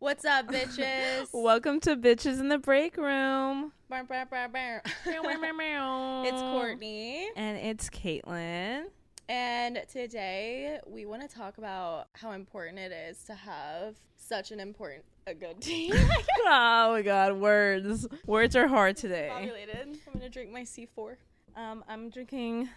What's up, bitches? Welcome to Bitches in the Breakroom. It's Courtney. And it's Caitlyn. And today we want to talk about how important it is to have such a good team. Oh my god, words. Words are hard today. Populated. I'm going to drink my C4. I'm drinking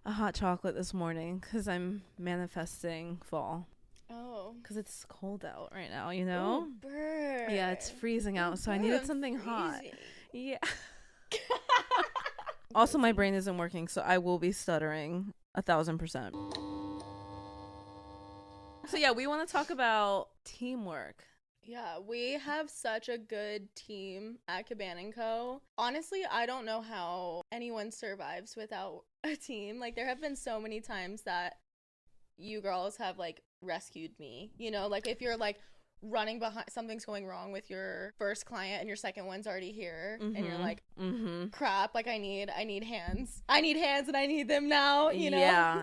a hot chocolate this morning because I'm manifesting fall. Oh. Because it's cold out right now, you know? Ooh, bird. Yeah, it's freezing out, so I needed something hot. Yeah. Also, my brain isn't working, so I will be stuttering 1,000%. So yeah, we want to talk about teamwork. Yeah, we have such a good team at Cabana & Co. Honestly, I don't know how anyone survives without a team. Like, there have been so many times that you girls have, like, rescued me. You know, like, if you're, like, running behind, something's going wrong with your first client and your second one's already here, and you're like, crap, like, I need hands. I need hands and I need them now, you know?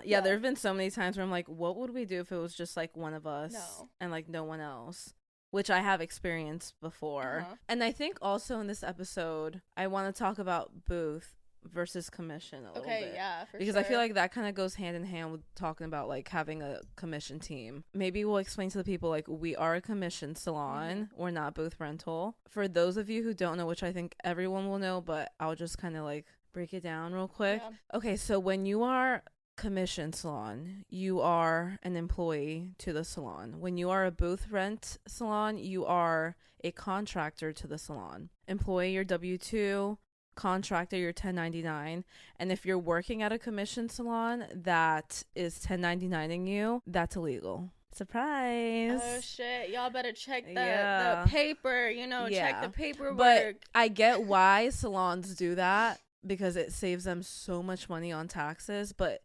Yeah, there have been so many times where I'm like, what would we do if it was just, like, one of us and, like, no one else? Which I have experienced before. And I think also in this episode, I want to talk about booth versus commission a little bit. Okay, yeah, for because sure. I feel like that kind of goes hand in hand with talking about, like, having a commission team. Maybe we'll explain to the people, like, we are a commission salon. We're not booth rental. For those of you who don't know, which I think everyone will know, but I'll just kind of, like, break it down real quick. Yeah. Okay, so when you are commission salon, you are an employee to the salon. When you are a booth rent salon, you are a contractor to the salon. Employee, your W-2, contractor, your 1099. And if you're working at a commission salon that is 1099ing you, that's illegal. Surprise. Oh shit, y'all better check the paper, you know, check the paperwork. But I get why salons do that, because it saves them so much money on taxes, but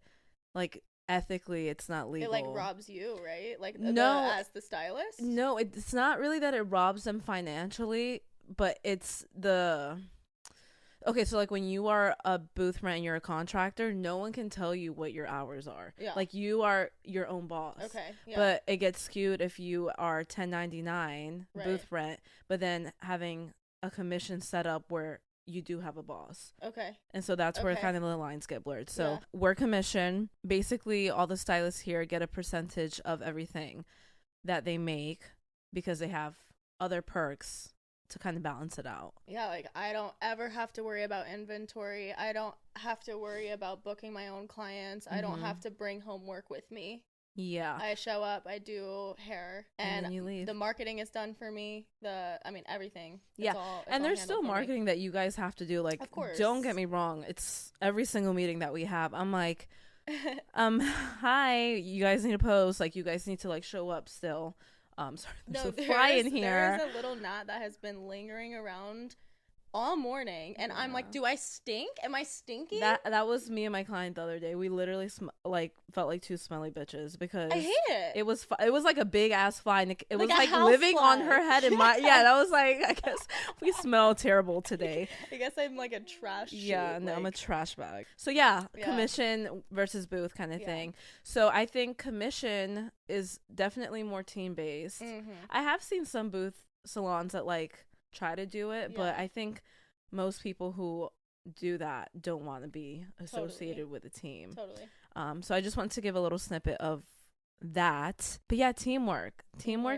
like ethically it's not legal. It like robs you, right? Like as the stylist? No, it's not really that it robs them financially, but it's okay, so like when you are a booth rent and you're a contractor, no one can tell you what your hours are. Yeah. Like you are your own boss. Okay. Yeah. But it gets skewed if you are 1099 booth rent, but then having a commission set up where you do have a boss. Okay. And so that's where kind of the lines get blurred. So we're commission. Basically, all the stylists here get a percentage of everything that they make because they have other perks to kind of balance it out. Yeah, like I don't ever have to worry about inventory. I don't have to worry about booking my own clients. I don't have to bring home work with me. Yeah. I show up, I do hair, and then you leave. The marketing is done for me. Everything. It's and there's still marketing that you guys have to do. Like, of course. Don't get me wrong. It's every single meeting that we have. I'm like, hi, you guys need to post. Like, you guys need to like show up still. Sorry, there's a fly in here. There's a little gnat that has been lingering around all morning, and I'm like, do I stink? Am I stinky? That was me and my client the other day. We literally felt like two smelly bitches because I hate it. It was like a big ass fly, and it was like living fly on her head. And that was like, I guess we smell terrible today. I guess I'm like a trash. Yeah, chute, no, like. I'm a trash bag. So commission versus booth kind of thing. So I think commission is definitely more team based. I have seen some booth salons that like try to do it, but I think most people who do that don't want to be associated with a team. So I just want to give a little snippet of that. But yeah, teamwork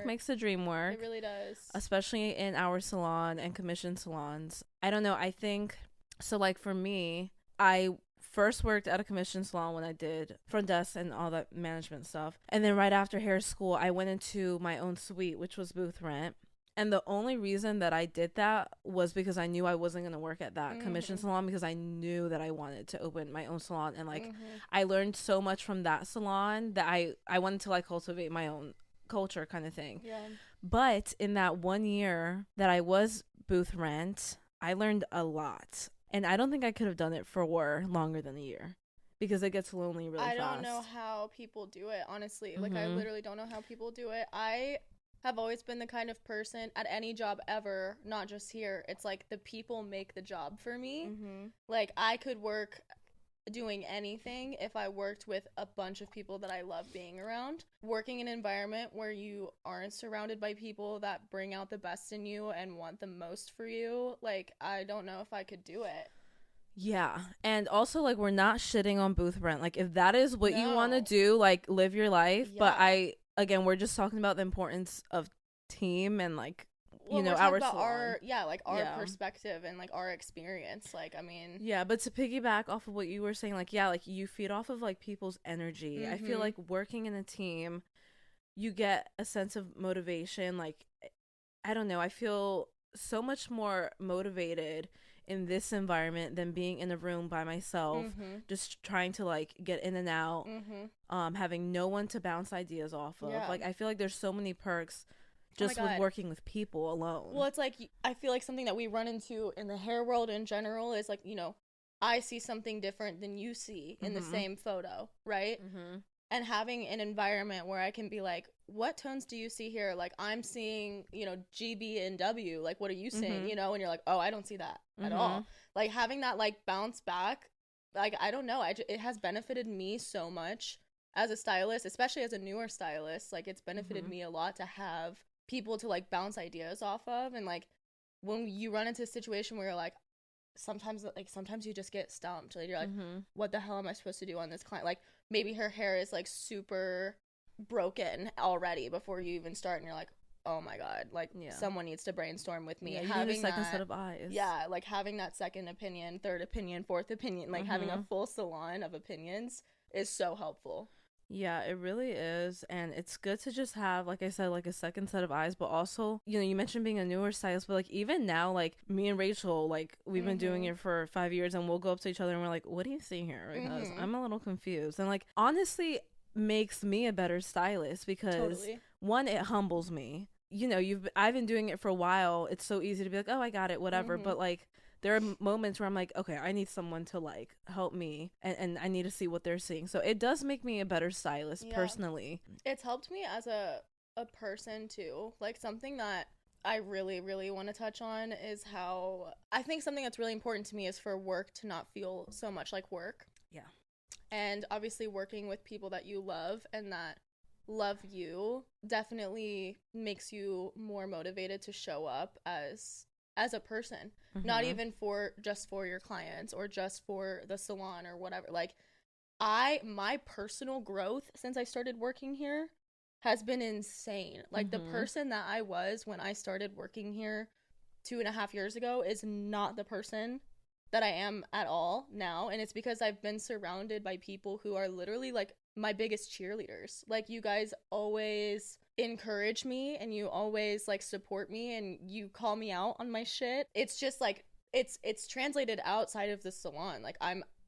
makes the dream work. It really does, especially in our salon and commission salons. I don't know, I think so. Like for me, I first worked at a commission salon when I did front desk and all that management stuff, and then right after hair school I went into my own suite, which was booth rent. And the only reason that I did that was because I knew I wasn't going to work at that commission salon, because I knew that I wanted to open my own salon. And like, I learned so much from that salon that I wanted to like cultivate my own culture kind of thing. Yeah. But in that 1 year that I was booth rent, I learned a lot. And I don't think I could have done it for longer than a year, because it gets lonely really fast. I don't know how people do it, honestly. Like, I literally don't know how people do it. I have always been the kind of person at any job ever, not just here, it's like the people make the job for me. Like, I could work doing anything if I worked with a bunch of people that I love being around. Working in an environment where you aren't surrounded by people that bring out the best in you and want the most for you, like, I don't know if I could do it. Yeah. And also, like, we're not shitting on booth rent. Like, if that is what you want to No. do, like, live your life. Yeah. But again, we're just talking about the importance of team and, like, Well, you know, we're talking our about salon. our perspective and like our experience. Like, I mean, Yeah, but to piggyback off of what you were saying, like, yeah, like, you feed off of, like, people's energy. I feel like working in a team, you get a sense of motivation. Like, I don't know, I feel so much more motivated in this environment than being in a room by myself, just trying to, like, get in and out, having no one to bounce ideas off of. Yeah. Like, I feel like there's so many perks just with working with people alone. Well, it's like, I feel like something that we run into in the hair world in general is like, you know, I see something different than you see in the same photo, right? And having an environment where I can be like, what tones do you see here? Like, I'm seeing, you know, GB and W. Like, what are you seeing? You know, and you're like, oh, I don't see that at all. Like, having that, like, bounce back, like, I don't know. It has benefited me so much as a stylist, especially as a newer stylist. Like, it's benefited me a lot to have people to, like, bounce ideas off of. And, like, when you run into a situation where you're like, sometimes you just get stumped. Like, you're like, what the hell am I supposed to do on this client? Like, maybe her hair is, like, super broken already before you even start, and you're like, oh my god, like, someone needs to brainstorm with me. Yeah, having need a second set of eyes. Yeah, like, having that second opinion, third opinion, fourth opinion, like, having a full salon of opinions is so helpful. Yeah, it really is. And it's good to just have, like I said, like, a second set of eyes. But also, you know, you mentioned being a newer stylist, but, like, even now, like, me and Rachel, like, we've been doing it for 5 years, and we'll go up to each other and we're like, what do you see here? Because I'm a little confused. And, like, honestly, makes me a better stylist because one, it humbles me. You know, I've been doing it for a while. It's so easy to be like, oh, I got it, whatever. But, like, there are moments where I'm like, okay, I need someone to, like, help me, and I need to see what they're seeing. So it does make me a better stylist, personally. It's helped me as a person too. Like, something that I really, really want to touch on is how I think something that's really important to me is for work to not feel so much like work. Yeah. And obviously working with people that you love and that love you definitely makes you more motivated to show up as a person, not even just for your clients or just for the salon or whatever. Like, my personal growth since I started working here has been insane. Like, the person that I was when I started working here 2.5 years ago is not the person that I am at all now. And it's because I've been surrounded by people who are literally, like, my biggest cheerleaders. Like, you guys always encourage me and you always, like, support me and you call me out on my shit. It's just like, it's translated outside of the salon. Like,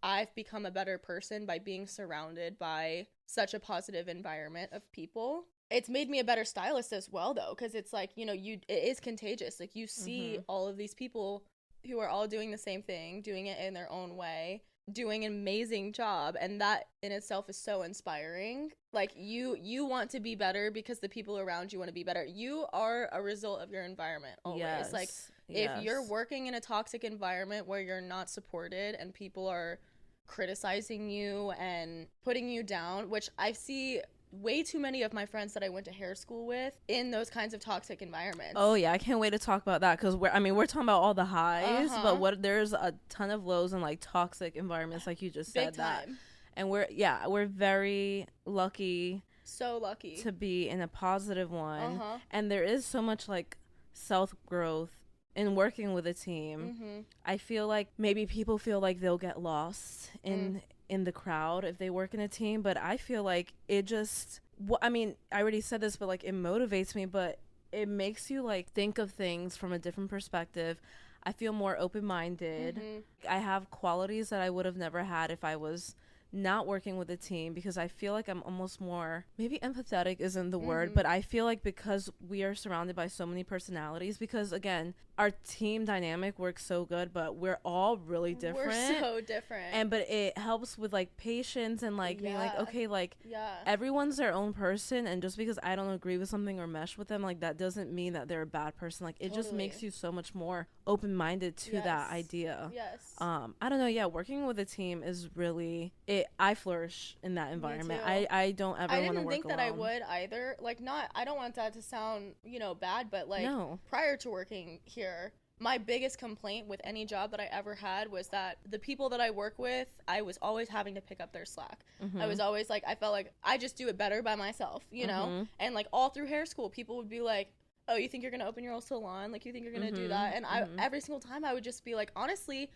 I've become a better person by being surrounded by such a positive environment of people. It's made me a better stylist as well, though, because it's like, you know, it is contagious. Like, you see all of these people who are all doing the same thing, doing it in their own way, doing an amazing job, and that in itself is so inspiring. Like, you want to be better because the people around you want to be better. You are a result of your environment always. Like, if you're working in a toxic environment where you're not supported and people are criticizing you and putting you down, which I see way too many of my friends that I went to hair school with in those kinds of toxic environments. Oh yeah, I can't wait to talk about that, because we're talking about all the highs, but there's a ton of lows and, like, toxic environments, like you just said. That, and we're very lucky, so lucky to be in a positive one. And there is so much, like, self growth in working with a team. I feel like maybe people feel like they'll get lost in the crowd if they work in a team, but I feel like it just, I mean, I already said this, but, like, it motivates me, but it makes you, like, think of things from a different perspective. I feel more open-minded. I have qualities that I would have never had if I was not working with a team because I feel like I'm almost more, maybe empathetic isn't the word, but I feel like because we are surrounded by so many personalities, because again, our team dynamic works so good, but we're all really different. We're so different. But it helps with like patience and like being like, okay, like yeah, everyone's their own person, and just because I don't agree with something or mesh with them, like that doesn't mean that they're a bad person. Like it just makes you so much more open-minded to that idea. Yes. I don't know, yeah, working with a team is really it. I flourish in that environment. I don't ever want to work alone. I didn't think that I would either. Like, not, I don't want that to sound, you know, bad, but like prior to working here, my biggest complaint with any job that I ever had was that the people that I work with, I was always having to pick up their slack. I was always like, I felt like I just do it better by myself, you know? And like all through hair school, people would be like, oh, you think you're going to open your own salon? Like, you think you're going to do that? And I every single time I would just be like, honestly,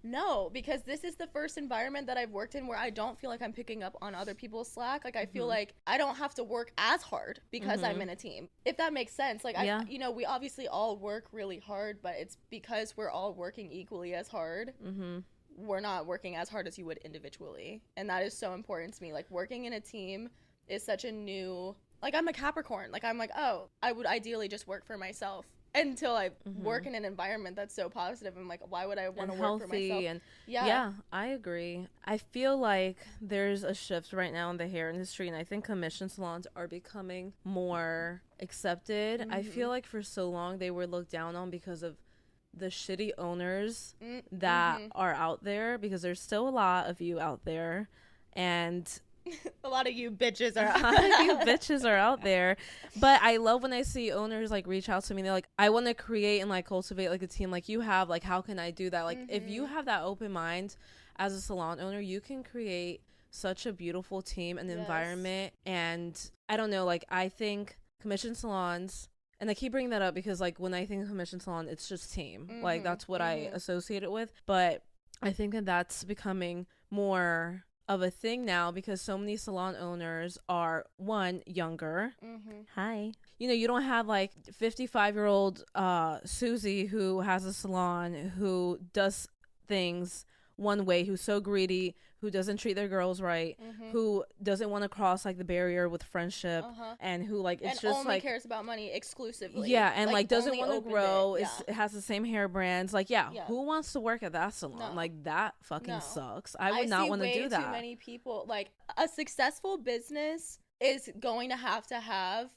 no, because this is the first environment that I've worked in where I don't feel like I'm picking up on other people's slack. Like, I feel like I don't have to work as hard because I'm in a team, if that makes sense. Like, I, you know, we obviously all work really hard, but it's because we're all working equally as hard. We're not working as hard as you would individually. And that is so important to me. Like, working in a team is such a new, like, I'm a Capricorn. Like, I'm like, oh, I would ideally just work for myself. Until I work in an environment that's so positive. I'm like, why would I want to work for myself? And yeah, I agree. I feel like there's a shift right now in the hair industry, and I think commission salons are becoming more accepted. I feel like for so long they were looked down on because of the shitty owners that are out there, because there's still a lot of you out there, and a lot of you bitches are out there. But I love when I see owners like reach out to me. They're like, I want to create and like cultivate like a team like you have. Like, how can I do that? Like, if you have that open mind as a salon owner, you can create such a beautiful team and environment. And I don't know, like, I think commission salons, and I keep bringing that up because like when I think of commission salon, it's just team. Like, that's what I associate it with. But I think that that's becoming more of a thing now because so many salon owners are, one, younger. Hi. You know, you don't have like 55-year-old Susie who has a salon, who does things one way, who's so greedy, who doesn't treat their girls right, who doesn't want to cross like the barrier with friendship, and who like it's and just only like cares about money exclusively. Yeah, and like doesn't want to grow. It has the same hair brands. Like, who wants to work at that salon? No. Like, that fucking sucks. I would not want to do that. Too many people, like, a successful business is going to have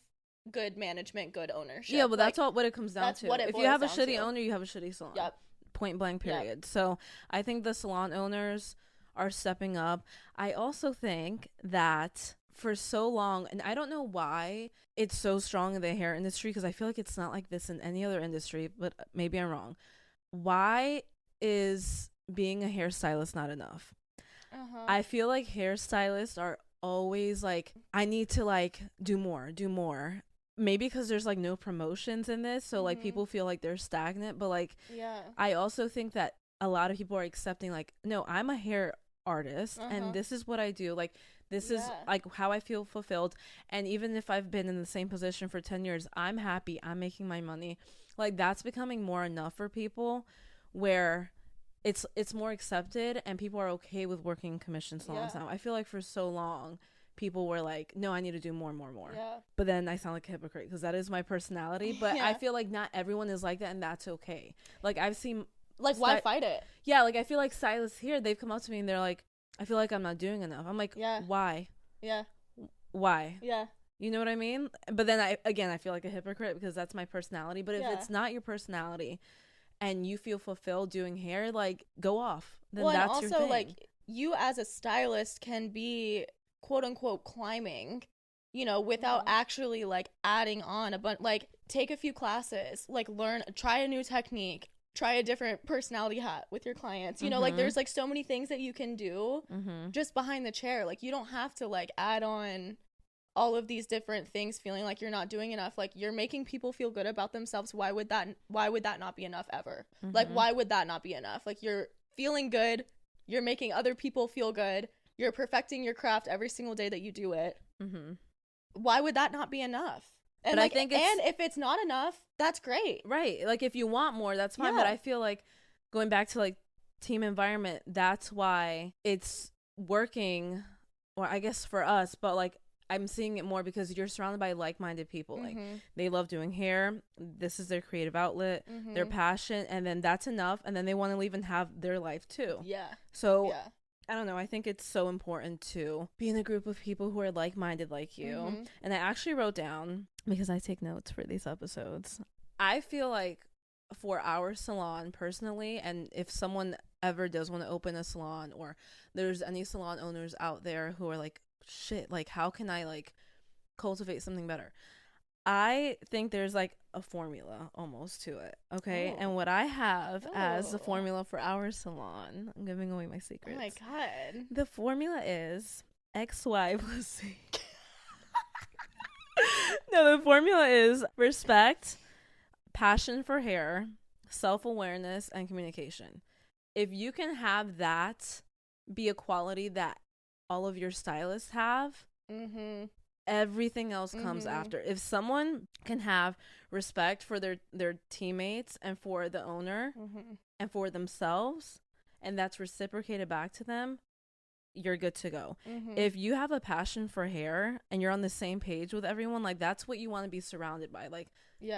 good management, good ownership. Yeah, but that's all what it comes down to. If you have a shitty owner, you have a shitty salon. Yep. Point blank, period. So I think the salon owners are stepping up. I also think that for so long, and I don't know why it's so strong in the hair industry, because I feel like it's not like this in any other industry, but maybe I'm wrong. Why is being a hairstylist not enough? I feel like hairstylists are always like, I need to like do more. Maybe because there's like no promotions in this, so like people feel like they're stagnant. But like, I also think that a lot of people are accepting like, no, I'm a hair artist and this is what I do. Like, this is like how I feel fulfilled. And even if I've been in the same position for 10 years, I'm happy. I'm making my money. Like, that's becoming more enough for people, where it's more accepted and people are okay with working in commission salons now. I feel like for so long people were like, no, I need to do more. But then I sound like a hypocrite because that is my personality. But I feel like not everyone is like that, and that's okay. Like, I've seen, like, why fight it? Yeah, like, I feel like stylists here, they've come up to me and they're like, I feel like I'm not doing enough. I'm like, why? Why? You know what I mean? But then I feel like a hypocrite because that's my personality. But if it's not your personality and you feel fulfilled doing hair, like, go off. Then that's also your thing. Like, you as a stylist can be quote unquote climbing, you know, without actually like adding on a bunch. Like, take a few classes, like, try a new technique, try a different personality hat with your clients, you know, like, there's like so many things that you can do just behind the chair. Like, you don't have to like add on all of these different things feeling like you're not doing enough. Like, you're making people feel good about themselves. Why would that not be enough ever? Like, why would that not be enough? Like, you're feeling good, you're making other people feel good, you're perfecting your craft every single day that you do it. Why would that not be enough? And, like, I think and if it's not enough, that's great. Right. Like, if you want more, that's fine. But I feel like going back to like team environment, that's why it's working, or I guess for us, but like I'm seeing it more because you're surrounded by like-minded people. Like they love doing hair. This is their creative outlet, their passion, and then that's enough. And then they want to leave and have their life too. Yeah. So I don't know. I think it's so important to be in a group of people who are like-minded like you. And I actually wrote down, because I take notes for these episodes, I feel like for our salon personally, and if someone ever does want to open a salon, or there's any salon owners out there who are like, shit, like how can I like cultivate something better, I think there's like a formula almost to it. Okay. And what I have as the formula for our salon, I'm giving away my secrets. Oh my god. The formula is XY plus C. No, the formula is respect, passion for hair, self-awareness, and communication. If you can have that be a quality that all of your stylists have, everything else comes after. If someone can have respect for their teammates and for the owner and for themselves, and that's reciprocated back to them, you're good to go. If you have a passion for hair and you're on the same page with everyone, like that's what you want to be surrounded by. Like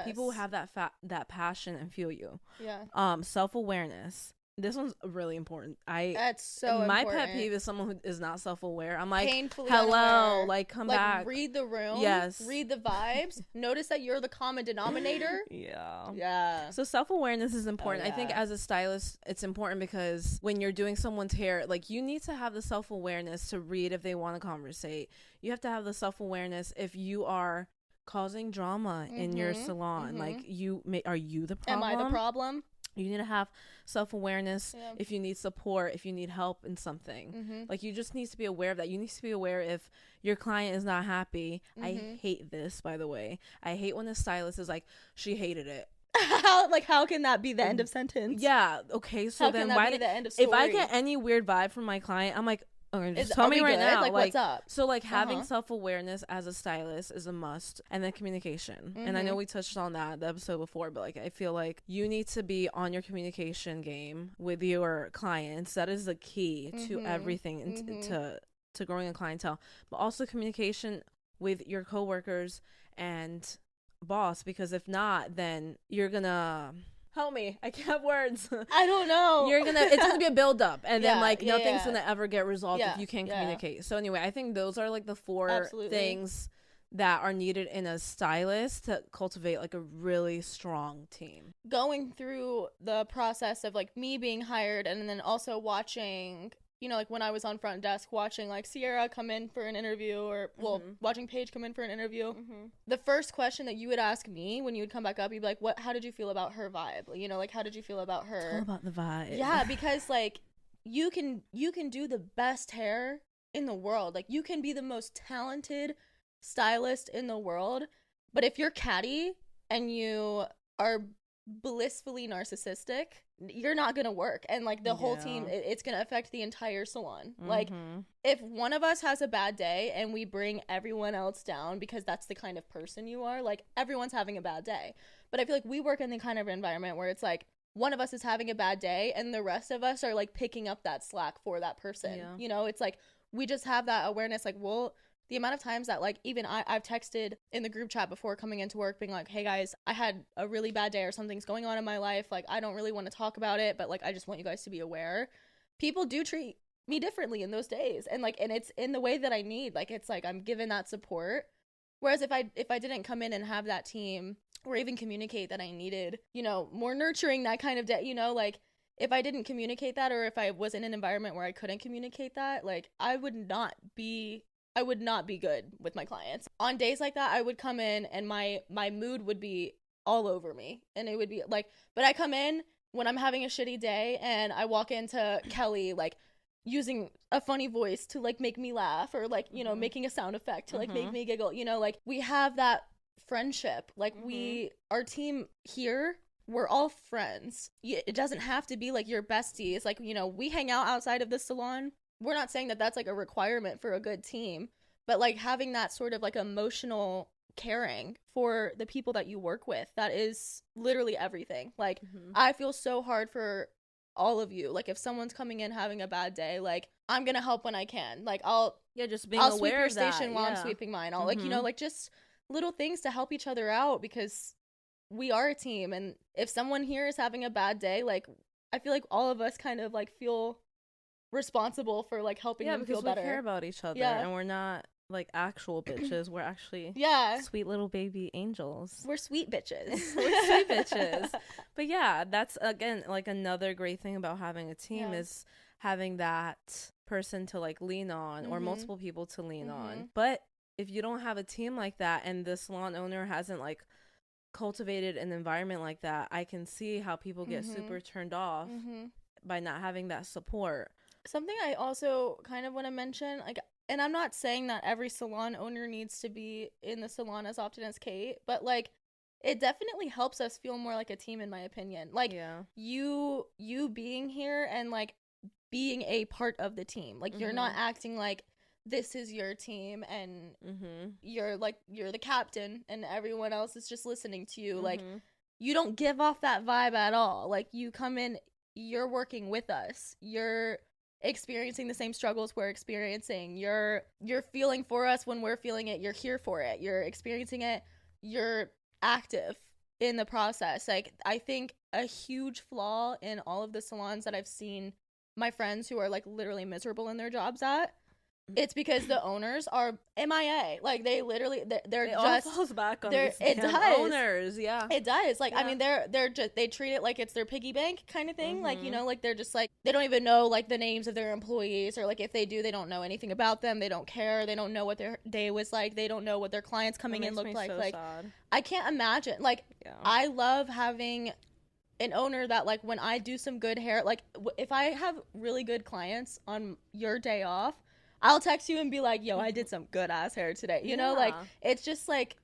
people who have that passion and feel you. Self-awareness. This one's really important. That's so my pet peeve is someone who is not self-aware. I'm like, painfully hello, unaware. Like come back. Read the room. Yes. Read the vibes. Notice that you're the common denominator. Yeah. So self-awareness is important. I think as a stylist, it's important because when you're doing someone's hair, like you need to have the self-awareness to read if they want to conversate. You have to have the self-awareness if you are causing drama in your salon. Like are you the problem? Am I the problem? You need to have self-awareness if you need support, if you need help in something. Like you just need to be aware of that. You need to be aware if your client is not happy. I hate this, by the way. I hate when a stylist is like, she hated it. How can that be the end of sentence? Yeah. Okay. So then why did the end of story? If I get any weird vibe from my client, I'm like, okay, just tell me right now. Like what's up? So like having self-awareness as a stylist is a must, and then communication. And I know we touched on that the episode before, but like I feel like you need to be on your communication game with your clients. That is the key to everything, and to growing a clientele, but also communication with your coworkers and boss, because if not, then you're gonna help me. I can't have words. I don't know. It's gonna be a build up, and then like nothing's gonna ever get resolved if you can't communicate. So anyway, I think those are like the four things that are needed in a stylist to cultivate like a really strong team. Going through the process of like me being hired, and then also watching, you know, like when I was on front desk, watching like Sierra come in for an interview, or watching Paige come in for an interview. The first question that you would ask me when you would come back up, you'd be like, how did you feel about her vibe? You know, like how did you feel about her? It's all about the vibe. Yeah, because like you can do the best hair in the world. Like you can be the most talented stylist in the world, but if you're catty and you are blissfully narcissistic, you're not gonna work. And like the whole team, it's gonna affect the entire salon. Like if one of us has a bad day and we bring everyone else down because that's the kind of person you are, like everyone's having a bad day. But I feel like we work in the kind of environment where it's like one of us is having a bad day and the rest of us are like picking up that slack for that person. You know, it's like we just have that awareness. Like the amount of times that like even I've texted in the group chat before coming into work being like, hey guys, I had a really bad day or something's going on in my life. Like I don't really want to talk about it, but like I just want you guys to be aware. People do treat me differently in those days. And like, and it's in the way that I need. Like it's like I'm given that support. Whereas if I didn't come in and have that team or even communicate that I needed, you know, more nurturing, that kind of day, you know, like if I didn't communicate that, or if I was in an environment where I couldn't communicate that, like I would not be good with my clients. On days like that, I would come in and my mood would be all over me. And it would be like, but I come in when I'm having a shitty day and I walk into Kelly, like using a funny voice to like make me laugh, or like, you know, making a sound effect to like make me giggle, you know, like we have that friendship. Like our team here, we're all friends. It doesn't have to be like your besties. Like, you know, we hang out outside of the salon. We're not saying that that's like a requirement for a good team, but like having that sort of like emotional caring for the people that you work with, that is literally everything. Like I feel so hard for all of you. Like, if someone's coming in having a bad day, like, I'm gonna help when I can. Like, I'll just being I'll aware sweep your of that. station while I'm sweeping mine. I'll like, you know, like, just little things to help each other out, because we are a team. And if someone here is having a bad day, like, I feel like all of us kind of like feel responsible for like helping them feel better. We care about each other, and we're not like actual bitches. We're actually sweet little baby angels. We're sweet bitches. We're sweet bitches. But yeah, that's again like another great thing about having a team is having that person to like lean on, or multiple people to lean on. But if you don't have a team like that, and the salon owner hasn't like cultivated an environment like that, I can see how people get super turned off by not having that support. Something I also kind of want to mention, like, and I'm not saying that every salon owner needs to be in the salon as often as Kate, but like, it definitely helps us feel more like a team, in my opinion. Like, you being here and like being a part of the team, like you're not acting like this is your team and you're the captain and everyone else is just listening to you. Like, you don't give off that vibe at all. Like, you come in, you're working with us, you're experiencing the same struggles we're experiencing, you're feeling for us when we're feeling it, you're here for it, you're experiencing it, you're active in the process. Like, I think a huge flaw in all of the salons that I've seen my friends who are like literally miserable in their jobs at, it's because the owners are MIA. Like, they literally, they're it just all falls back on it these does. Owners. It does. Like, I mean, they're just, they treat it like it's their piggy bank kind of thing. Like, you know, like, they're just like, they don't even know like the names of their employees, or like if they do, they don't know anything about them. They don't care. They don't know what their day was like. They don't know what their clients coming in looked like. So like, sad. I can't imagine. Like, I love having an owner that, like, when I do some good hair, like, if I have really good clients on your day off, I'll text you and be like, yo, I did some good ass hair today. You know, like, it's just like,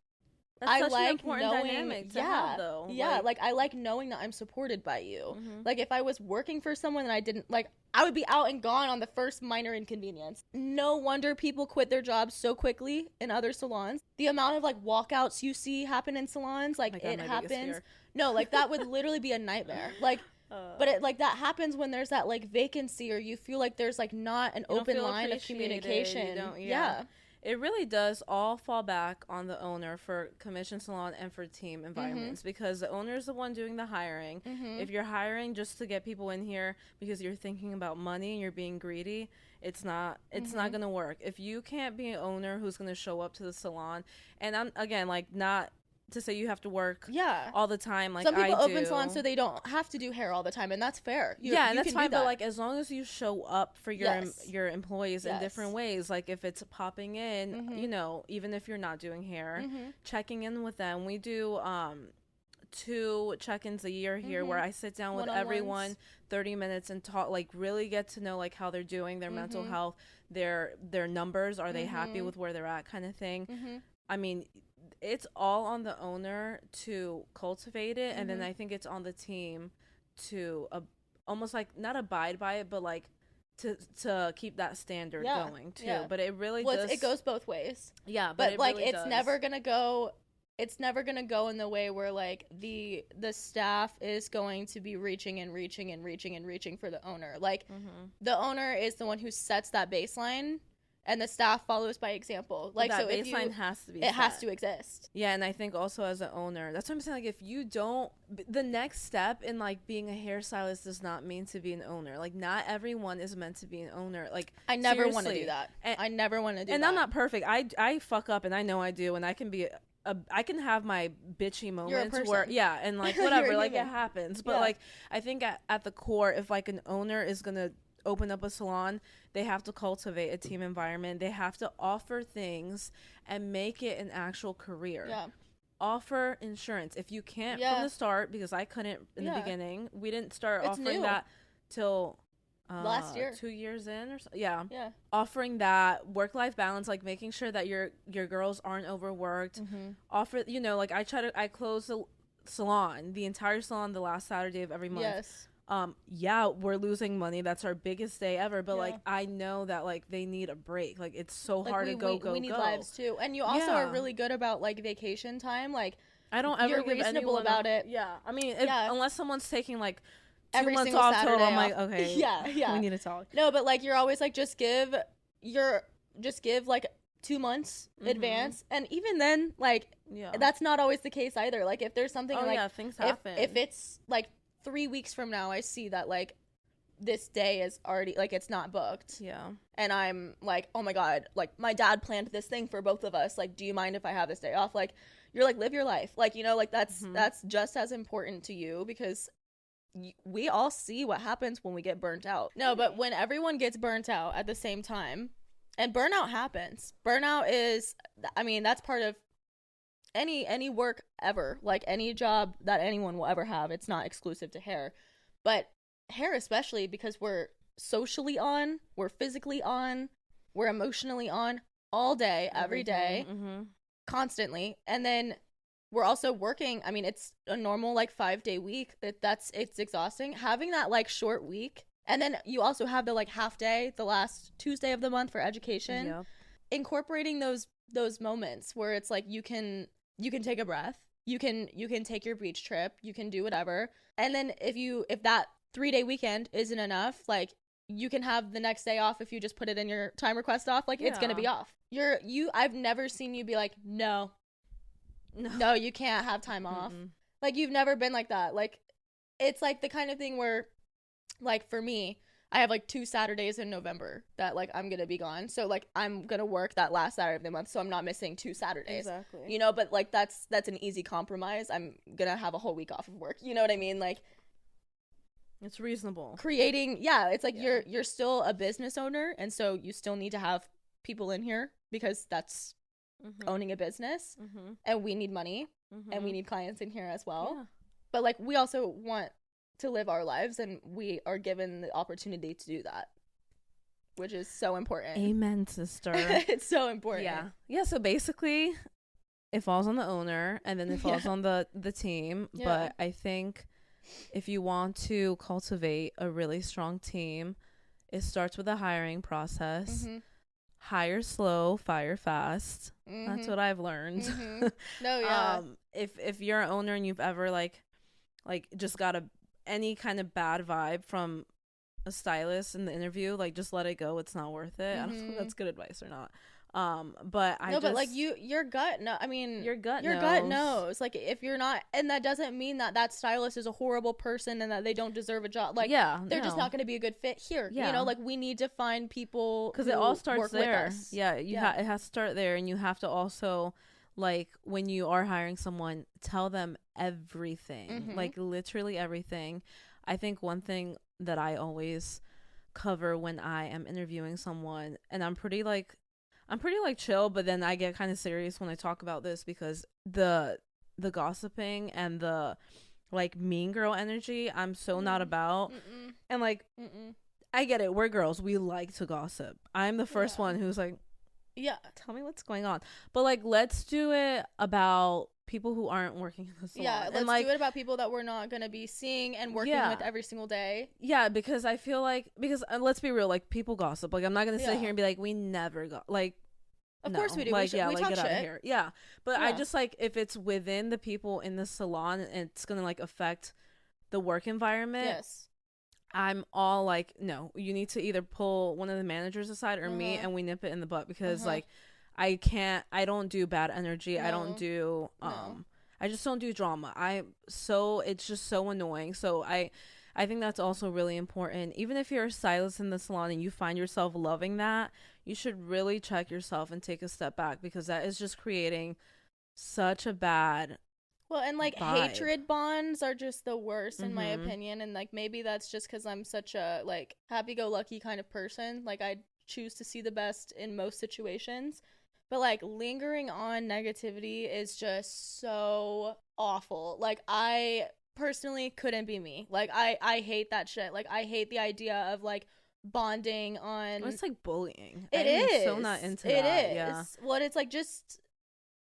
that's such an important dynamic to have, though. Yeah, like, I like knowing that I'm supported by you. Like, if I was working for someone and I didn't, like, I would be out and gone on the first minor inconvenience. No wonder people quit their jobs so quickly in other salons. The amount of, like, walkouts you see happen in salons, like, it happens. No, like, that would literally be a nightmare. Like, but it, like, that happens when there's that, like, vacancy, or you feel like there's, like, not an open line of communication. It really does all fall back on the owner for commission salon and for team environments, because the owner is the one doing the hiring. If you're hiring just to get people in here because you're thinking about money and you're being greedy, it's not going to work. If you can't be an owner who's going to show up to the salon, and I'm, again, like, not to say you have to work all the time, like, some people open salons so they don't have to do hair all the time, and that's fair. And that's fine, but like, as long as you show up for your employees in different ways, like if it's popping in, you know, even if you're not doing hair, checking in with them. We do 2 check-ins a year here where I sit down with everyone 30 minutes and talk, like, really get to know like how they're doing, their mental health, their numbers, are they happy with where they're at, kind of thing. I mean, it's all on the owner to cultivate it, and then I think it's on the team to almost like not abide by it, but like to keep that standard going too. But it really does. It goes both ways. Yeah, but like, really it's never gonna go. It's never gonna go in the way where like the staff is going to be reaching for the owner. Like, the owner is the one who sets that baseline, and the staff follows by example. Like, that so baseline has to be it has to exist. Yeah, and I think also as an owner, that's what I'm saying. Like, if you don't, the next step in like being a hairstylist does not mean to be an owner. Like, not everyone is meant to be an owner. Like, I never want to do that. I never want to do that. And I'm not perfect. I fuck up, and I know I do, and I can be I can have my bitchy moments where and like whatever, like, it happens. But like, I think at the core, if like an owner is gonna open up a salon, they have to cultivate a team environment. They have to offer things and make it an actual career. Offer insurance if you can't from the start, because I couldn't in the beginning. We didn't start offering that till last year, 2 years in or so. Offering that work-life balance, like making sure that your girls aren't overworked. Offer, you know, like, I close the salon, the entire salon, the last Saturday of every month. We're losing money. That's our biggest day ever. But like, I know that like they need a break. Like, it's so like, hard to go. We need lives too. And you also are really good about like vacation time. Like, I don't ever you're give reasonable anyone about it. I mean, unless someone's taking like every 2 months single off Saturday total. I'm off. like, okay, yeah. we need to talk. No, but like you're always like just give like 2 months advance, and even then like that's not always the case either. Like if there's something things happen. If it's like 3 weeks from now I see that like this day is already like it's not booked, and I'm like, oh my god, like my dad planned this thing for both of us, like do you mind if I have this day off? Like you're like, live your life, like, you know, like that's just as important to you, because we all see what happens when we get burnt out. No, but when everyone gets burnt out at the same time, and burnout happens, burnout is, I mean, that's part of any work ever, like any job that anyone will ever have. It's not exclusive to hair, but hair especially, because we're socially on, we're physically on, we're emotionally on all day, every day, constantly. And then we're also working. I mean, it's a normal like 5-day week. It's exhausting having that like short week. And then you also have the like half day, the last Tuesday of the month for education. Incorporating those moments where it's like you can take a breath, you can take your beach trip, you can do whatever. And then if that 3-day weekend isn't enough, like you can have the next day off if you just put it in your time request off. Like it's gonna be off. I've never seen you be like, no, you can't have time off. Like you've never been like that. Like it's like the kind of thing where, like for me, I have like 2 Saturdays in November that like I'm gonna be gone, so like I'm gonna work that last Saturday of the month, so I'm not missing 2 Saturdays. Exactly. You know, but like that's an easy compromise. I'm gonna have a whole week off of work. You know what I mean? Like it's reasonable. Creating, it's like you're still a business owner, and so you still need to have people in here because that's owning a business, and we need money, and we need clients in here as well. Yeah. But like we also want to live our lives, and we are given the opportunity to do that, which is so important. Amen, sister. It's so important. Yeah, so basically it falls on the owner, and then it falls on the team. But I think if you want to cultivate a really strong team, it starts with a hiring process. Hire slow, fire fast. That's what I've learned. If you're an owner and you've ever like just got any kind of bad vibe from a stylist in the interview, like just let it go. It's not worth it. I don't know if that's good advice or not. But but like your gut your gut knows. Like if you're not, and that doesn't mean that stylist is a horrible person and that they don't deserve a job. Like they're just not going to be a good fit here. You know, like we need to find people, because it all starts there. It has to start there, and you have to also, like, when you are hiring someone, tell them everything, like literally everything. I think one thing that I always cover when I am interviewing someone, and I'm pretty chill, but then I get kind of serious when I talk about this, because the gossiping and the like mean girl energy, I'm so not about. And like I get it, we're girls, we like to gossip. I'm the first one who's like, tell me what's going on, but like let's do it about people who aren't working in the salon. Let's do it about people that we're not gonna be seeing and working with every single day. Because I feel like, let's be real, like people gossip. Like I'm not gonna sit here and be like, we never got, like, of course we do. Like, we talk get shit out of here. But I just, like, if it's within the people in the salon and it's gonna like affect the work environment, I'm all like, no, you need to either pull one of the managers aside or me, and we nip it in the butt, because like I don't do bad energy. I don't do I just don't do drama. It's just so annoying. So I think that's also really important. Even if you're a stylist in the salon and you find yourself loving that, you should really check yourself and take a step back, because that is just creating such a bad and like vibe. Hatred bonds are just the worst in my opinion, and like maybe that's just because I'm such a like happy-go-lucky kind of person. Like I choose to see the best in most situations. But like lingering on negativity is just so awful. Like I personally couldn't be me. Like I hate that shit. Like I hate the idea of like bonding on. It's like bullying. I'm so not into that. It is. Yeah. Well, it's like, just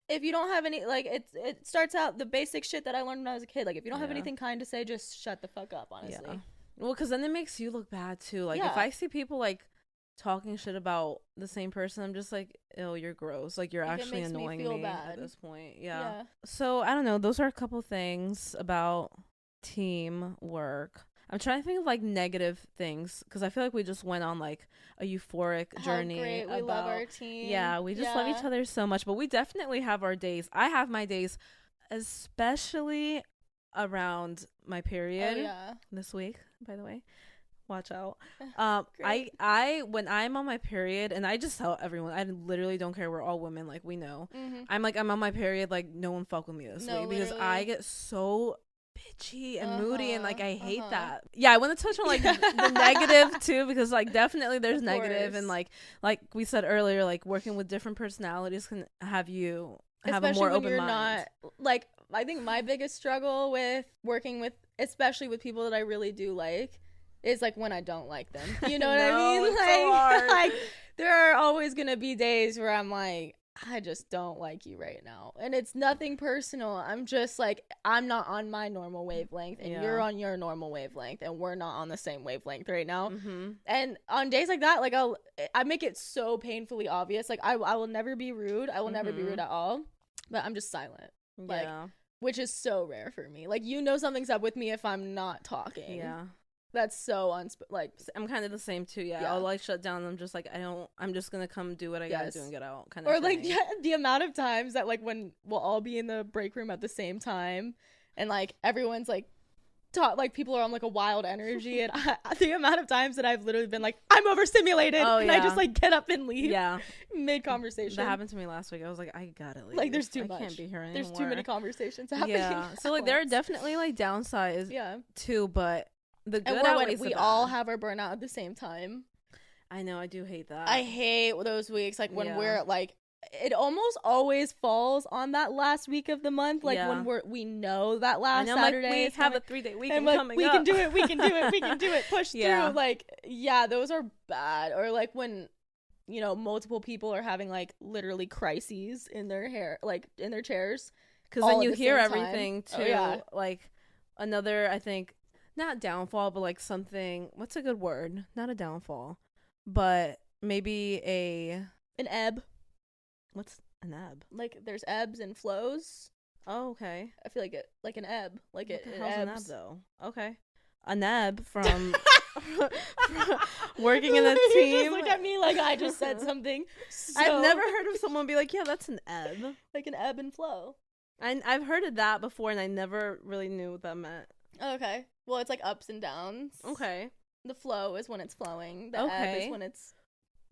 if you don't have any, like, it starts out the basic shit that I learned when I was a kid. Like if you don't have anything kind to say, just shut the fuck up. Honestly. Yeah. Well, because then it makes you look bad too. Like if I see people like talking shit about the same person, I'm just like, ew, you're gross. Like you're actually annoying me at this point. So I don't know, those are a couple things about teamwork. I'm trying to think of like negative things because I feel like we just went on like a euphoric journey. Great. We love our team. Yeah, we just love each other so much, but we definitely have our days. I have my days, especially around my period this week, by the way. Watch out. I when I'm on my period, and I just tell everyone, I literally don't care. We're all women, like we know. I'm on my period, like no one fuck with me this week because I get so bitchy and moody, and like I hate that. Yeah, I want to touch on like the negative too, because like definitely there's negative, and like we said earlier, like working with different personalities can have you have a more open mind. Not like, I think my biggest struggle with working with, especially with people that I really do like, is like when I don't like them. You know what I mean? It's so hard. Like there are always gonna be days where I'm like, I just don't like you right now, and it's nothing personal. I'm just like, I'm not on my normal wavelength, and you're on your normal wavelength, and we're not on the same wavelength right now. And on days like that, like I make it so painfully obvious. Like I will never be rude. I will never be rude at all, but I'm just silent. Like, which is so rare for me. Like, you know something's up with me if I'm not talking. Yeah. That's so like, I'm kind of the same too. Yeah. I'll like shut down. I'm just like, I'm just gonna come do what I gotta do and get out, kind of or thing. Like the amount of times that like when we'll all be in the break room at the same time, and like everyone's like like people are on like a wild energy, and the amount of times that I've literally been like, I'm overstimulated, and I just like get up and leave mid conversation. That happened to me last week. I was like, I gotta leave. Like there's too much. I can't be here anymore. There's too many conversations happening. So like there are definitely like downsides too, but the good outweighs we all have our burnout at the same time. I know, I do hate that. I hate those weeks, like when we're like, it almost always falls on that last week of the month, like when we know that last Saturday. Like, we have a 3-day weekend coming up. We can do it. We can do it. Push through. Like, those are bad. Or like when, you know, multiple people are having like literally crises in their hair, like in their chairs. Because then you hear everything too. Like another, I think, not downfall, but like something, what's a good word? Not a downfall, but maybe an ebb. What's an ebb? Like there's ebbs and flows. Oh, okay. I feel like it, like an ebb, like it ebbs. An ebb though? Okay. An ebb from working in a team. You just look at me like I just said something. I've never heard of someone be like, yeah, that's an ebb. Like an ebb and flow. I've heard of that before, and I never really knew what that meant. Okay. Well, it's like ups and downs. Okay. The flow is when it's flowing. The ebb is when it's...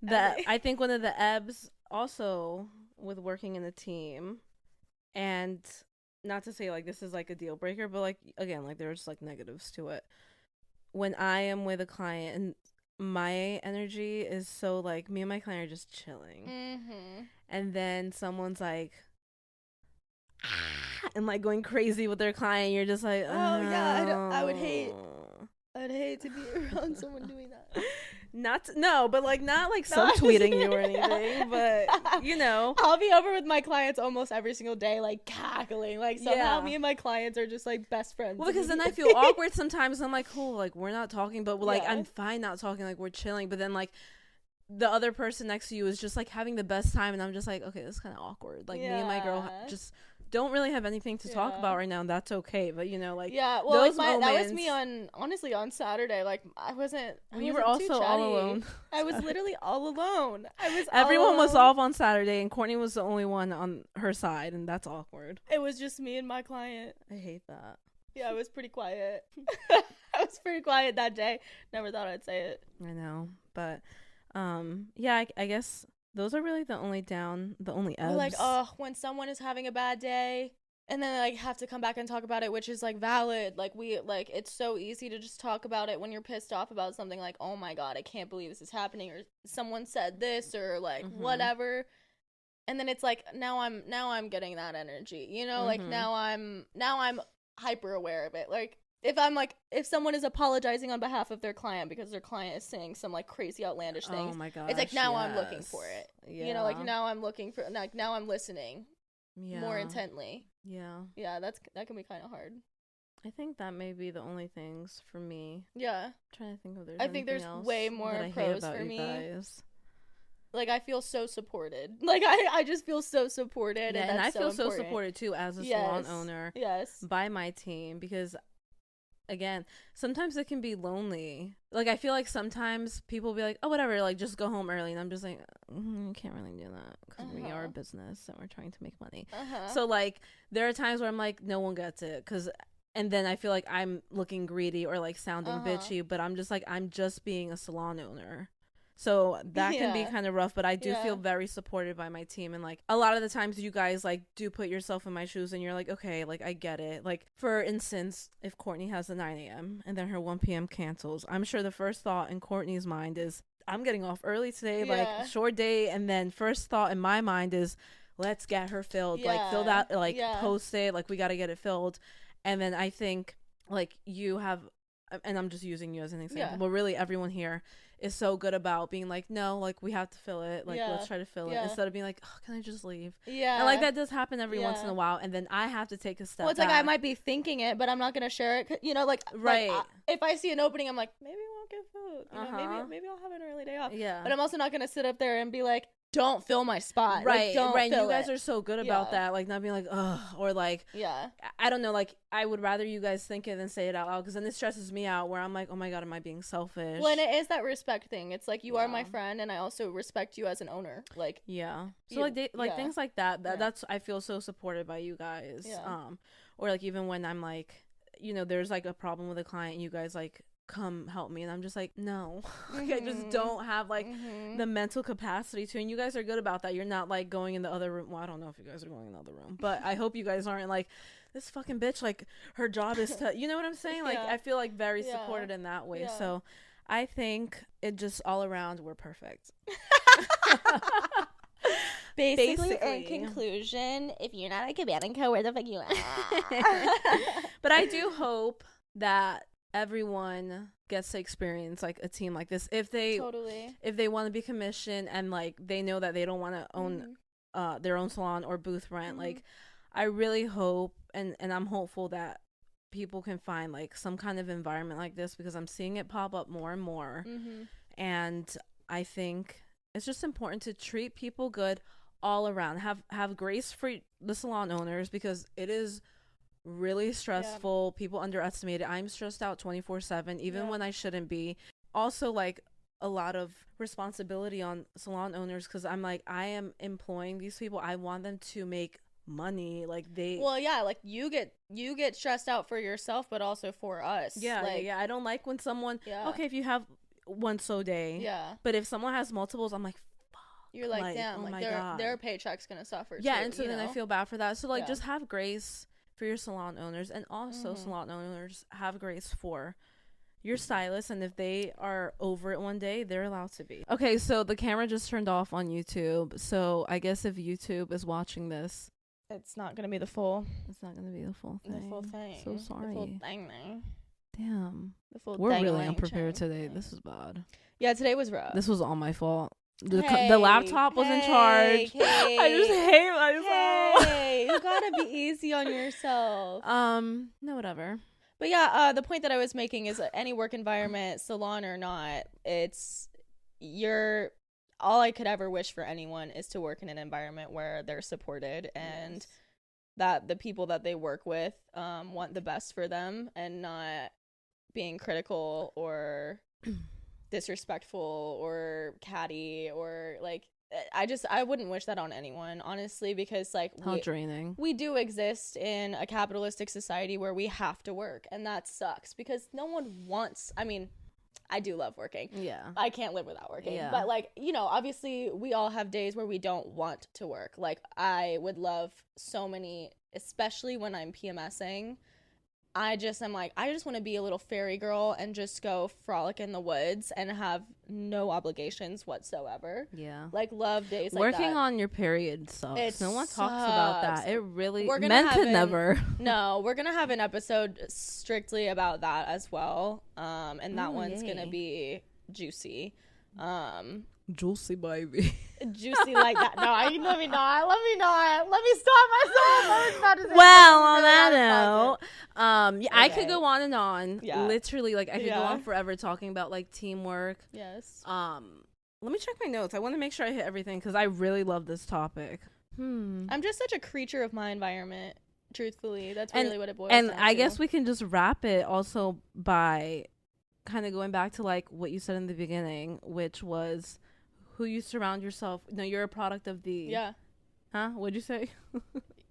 I think one of the ebbs also with working in a team, and not to say like this is like a deal breaker, but like, again, like there's like negatives to it. When I am with a client and my energy is so like, me and my client are just chilling. And then someone's like... and like going crazy with their client, you're just like, I would hate to be around someone doing that. Not subtweeting you or anything, but you know, I'll be over with my clients almost every single day, like cackling, like somehow me and my clients are just like best friends. Well, because then I feel awkward sometimes. I'm like, cool, like we're not talking, but like I'm fine not talking, like we're chilling, but then like the other person next to you is just like having the best time, and I'm just like, okay, this is kind of awkward. Like me and my girl just don't really have anything to talk about right now, and that's okay. But you know, like those moments, that was me on Saturday. Like we were also all alone. I was literally all alone. Everyone was off on Saturday, and Courtney was the only one on her side, and that's awkward. It was just me and my client. I hate that. Yeah, I was pretty quiet. I was pretty quiet that day. Never thought I'd say it. I know, but I guess those are really the only ebbs. Like, when someone is having a bad day and then like have to come back and talk about it, which is like valid. Like it's so easy to just talk about it when you're pissed off about something, like, oh my God, I can't believe this is happening, or someone said this, or like whatever. And then it's like, now I'm getting that energy, you know, like now I'm hyper aware of it. Like, if someone is apologizing on behalf of their client because their client is saying some like crazy outlandish things, oh my gosh, it's like, now I'm looking for it. You know, like now I'm looking for, like now I'm listening more intently. Yeah, that can be kind of hard. I think that may be the only things for me. Yeah, I'm trying to think of I think there's way more pros for me. Guys. Like, I feel so supported. Like, I just feel so supported. Yeah, and I feel so supported too as a salon owner. Yes. By my team, because again, sometimes it can be lonely. Like, I feel like sometimes people be like, oh, whatever, like, just go home early. And I'm just like, I can't really do that because we are a business and we're trying to make money. So, like, there are times where I'm like, no one gets it. And then I feel like I'm looking greedy or, like, sounding bitchy. But I'm just like, I'm just being a salon owner. So that can be kind of rough, but I do feel very supported by my team. And, like, a lot of the times you guys, like, do put yourself in my shoes and you're like, okay, like, I get it. Like, for instance, if Courtney has a 9 a.m. and then her 1 p.m. cancels, I'm sure the first thought in Courtney's mind is, I'm getting off early today, like, short day. And then first thought in my mind is, let's get her filled, like, fill that, like, post it, like, we got to get it filled. And then I think, like, you have, and I'm just using you as an example, but really everyone here is so good about being like, no, like, we have to fill it, like, let's try to fill it, instead of being like, oh, can I just leave? And, like, that does happen every once in a while, and then I have to take a step well, it's back. like, I might be thinking it, but I'm not gonna share it, you know, like, right, like, if I see an opening, I'm like, maybe we won't get food, you know, maybe I'll have an early day off, but I'm also not gonna sit up there and be like, don't fill my spot, right? Like, don't right. fill you guys it. are so good about that, like, not being like, ugh, or like, I don't know, like, I would rather you guys think it than say it out loud, because then it stresses me out, where I'm like, oh my god, am I being selfish? Well, and it is that respect thing. It's like, you are my friend, and I also respect you as an owner, like, so like things like that's, I feel so supported by you guys, or like, even when I'm like, you know, there's like a problem with a client, you guys like come help me, and I'm just like, no. Like, I just don't have like the mental capacity to, and you guys are good about that. You're not like going in the other room. Well, I don't know if you guys are going in the other room, but I hope you guys aren't like, this fucking bitch, like, her job is to, you know what I'm saying? Like, I feel like very supported in that way. So I think it just all around, we're perfect. Basically, in conclusion, if you're not a Cabana Co, where the fuck you at? But I do hope that everyone gets to experience like a team like this, if they want to be commissioned, and like they know that they don't want to own their own salon or booth rent. Like, I really hope, and I'm hopeful that people can find like some kind of environment like this, because I'm seeing it pop up more and more. And I think it's just important to treat people good all around. Have grace for the salon owners, because it is really stressful. People underestimate it. I'm stressed out 24/7, even when I shouldn't be. Also, like, a lot of responsibility on salon owners, because I'm like, I am employing these people. I want them to make money. Like, they, well, like, you get stressed out for yourself, but also for us. I don't like when someone, okay, if you have one so day, but if someone has multiples, I'm like, fuck, you're like, damn, like, their paycheck's gonna suffer too, and so then I feel bad for that. So like, just have grace for your salon owners, and also salon owners, have grace for your stylists, and if they are over it one day, they're allowed to be. Okay, so the camera just turned off on YouTube, so I guess if YouTube is watching this, it's not gonna be the full. It's not gonna be the full thing. The full thing. So sorry. The full thing. Damn. The full. We're really unprepared today. This is bad. Yeah, today was rough. This was all my fault. The laptop was in charge. I just hate myself. Hey, you gotta be easy on yourself. No, whatever. But yeah, the point that I was making is that any work environment, salon or not, all I could ever wish for anyone is to work in an environment where they're supported, and that the people that they work with want the best for them, and not being critical or disrespectful or catty, or like, I wouldn't wish that on anyone, honestly, because like, how draining. We do exist in a capitalistic society where we have to work, and that sucks, because no one wants, I mean, I do love working. Yeah. I can't live without working. Yeah. But like, you know, obviously we all have days where we don't want to work. Like, I would love so many, especially when I'm PMSing, I just want to be a little fairy girl and just go frolic in the woods and have no obligations whatsoever. Yeah. Like, love days like that. Working on your period sucks. No one talks about that. It really, men could never. No, we're going to have an episode strictly about that as well. And that one's going to be juicy. Juicy, baby. Juicy like that. No, let me not. Let me stop myself. I was about to say well, on that note, okay. I could go on and on. Yeah. Literally, like, I could go on forever talking about like teamwork. Yes. Let me check my notes. I want to make sure I hit everything, because I really love this topic. I'm just such a creature of my environment. Truthfully, that's really what it boils and down I to. guess we can just wrap it also by kind of going back to like what you said in the beginning, which was who you surround yourself. No, you're a product of the. Yeah. Huh? What'd you say?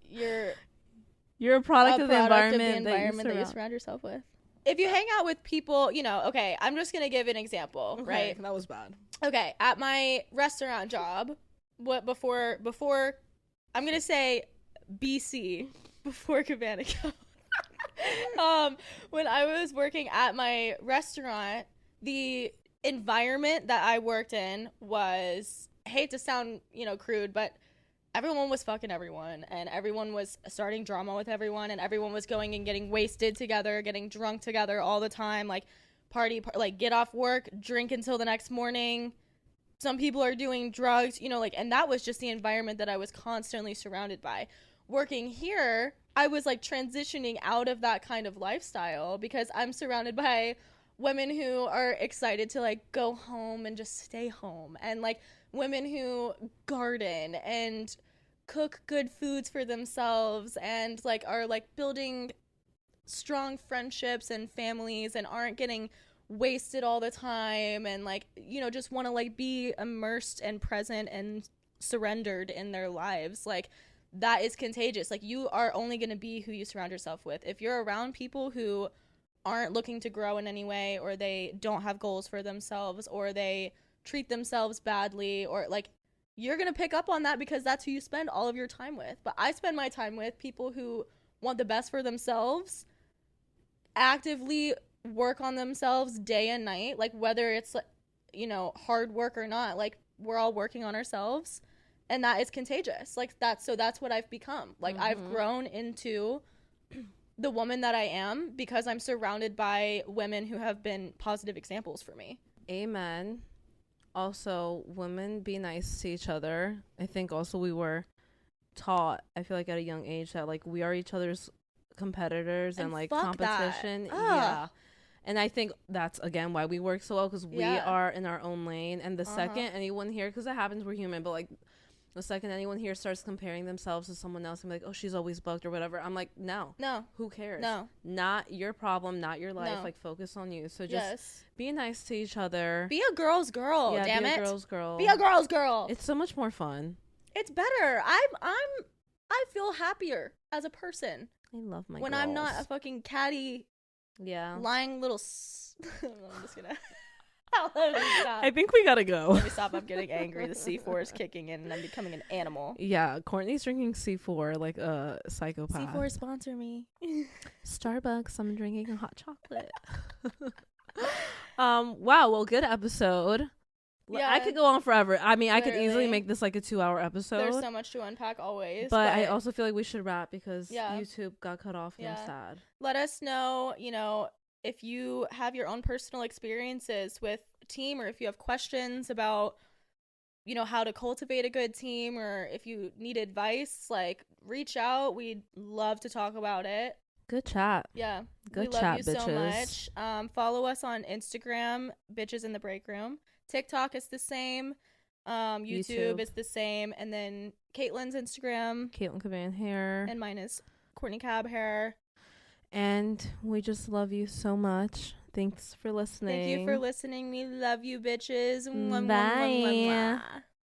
You're a product of the environment that you surround yourself with. If you hang out with people, you know, okay, I'm just gonna give an example, right? That was bad. Okay, at my restaurant job, before I'm gonna say BC, before Cabana Code. When I was working at my restaurant, the environment that I worked in was, I hate to sound, you know, crude, but everyone was fucking everyone, and everyone was starting drama with everyone, and everyone was going and getting wasted together, getting drunk together all the time, like like get off work, drink until the next morning. Some people are doing drugs, you know, like, and that was just the environment that I was constantly surrounded by. Working here, I was like transitioning out of that kind of lifestyle because I'm surrounded by women who are excited to like go home and just stay home, and like women who garden and cook good foods for themselves, and like are like building strong friendships and families, and aren't getting wasted all the time, and like, you know, just want to like be immersed and present and surrendered in their lives. Like, that is contagious. Like, you are only going to be who you surround yourself with. If you're around people who aren't looking to grow in any way, or they don't have goals for themselves, or they treat themselves badly, or like, you're going to pick up on that because that's who you spend all of your time with. But I spend my time with people who want the best for themselves, actively work on themselves day and night, like whether it's, you know, hard work or not, like we're all working on ourselves, and that is contagious. Like, that's what I've become. Like, I've grown into the woman that I am because I'm surrounded by women who have been positive examples for me. Amen. Also, women, be nice to each other. I think also we were taught, I feel like at a young age, that like we are each other's competitors and like competition. Yeah. And I think that's, again, why we work so well, because we are in our own lane. And the second anyone here, because it happens, we're human, but like the second anyone here starts comparing themselves to someone else and be like, oh, she's always booked or whatever, I'm like, no, who cares? No, not your problem, not your life. Like, focus on you. So just be nice to each other. Be a girl's girl. Yeah, damn be it. a girl's girl. Be a girl's girl. It's so much more fun. It's better. I feel happier as a person. I love my when girls. I'm not a fucking catty, lying little. I'm just gonna. I think we gotta go. Let me stop. I'm getting angry. The C4 is kicking in, and I'm becoming an animal. Yeah, Courtney's drinking C4 like a psychopath. C4 sponsor me. Starbucks. I'm drinking a hot chocolate. Wow. Well, good episode. Yeah, I could go on forever. I mean, literally. I could easily make this like a 2-hour episode. There's so much to unpack always. But I also feel like we should wrap because YouTube got cut off and I'm sad. Let us know, you know, if you have your own personal experiences with team, or if you have questions about, you know, how to cultivate a good team, or if you need advice, like, reach out. We'd love to talk about it. Good chat. Yeah. Good chat, bitches. We love you so much. Follow us on Instagram, Bitches in the Breakroom. TikTok is the same. YouTube is the same. And then Caitlyn's Instagram. Caitlyn Caban Hair. And mine is Courtney Cab Hair. And we just love you so much. Thanks for listening. Thank you for listening. We love you, bitches. Bye.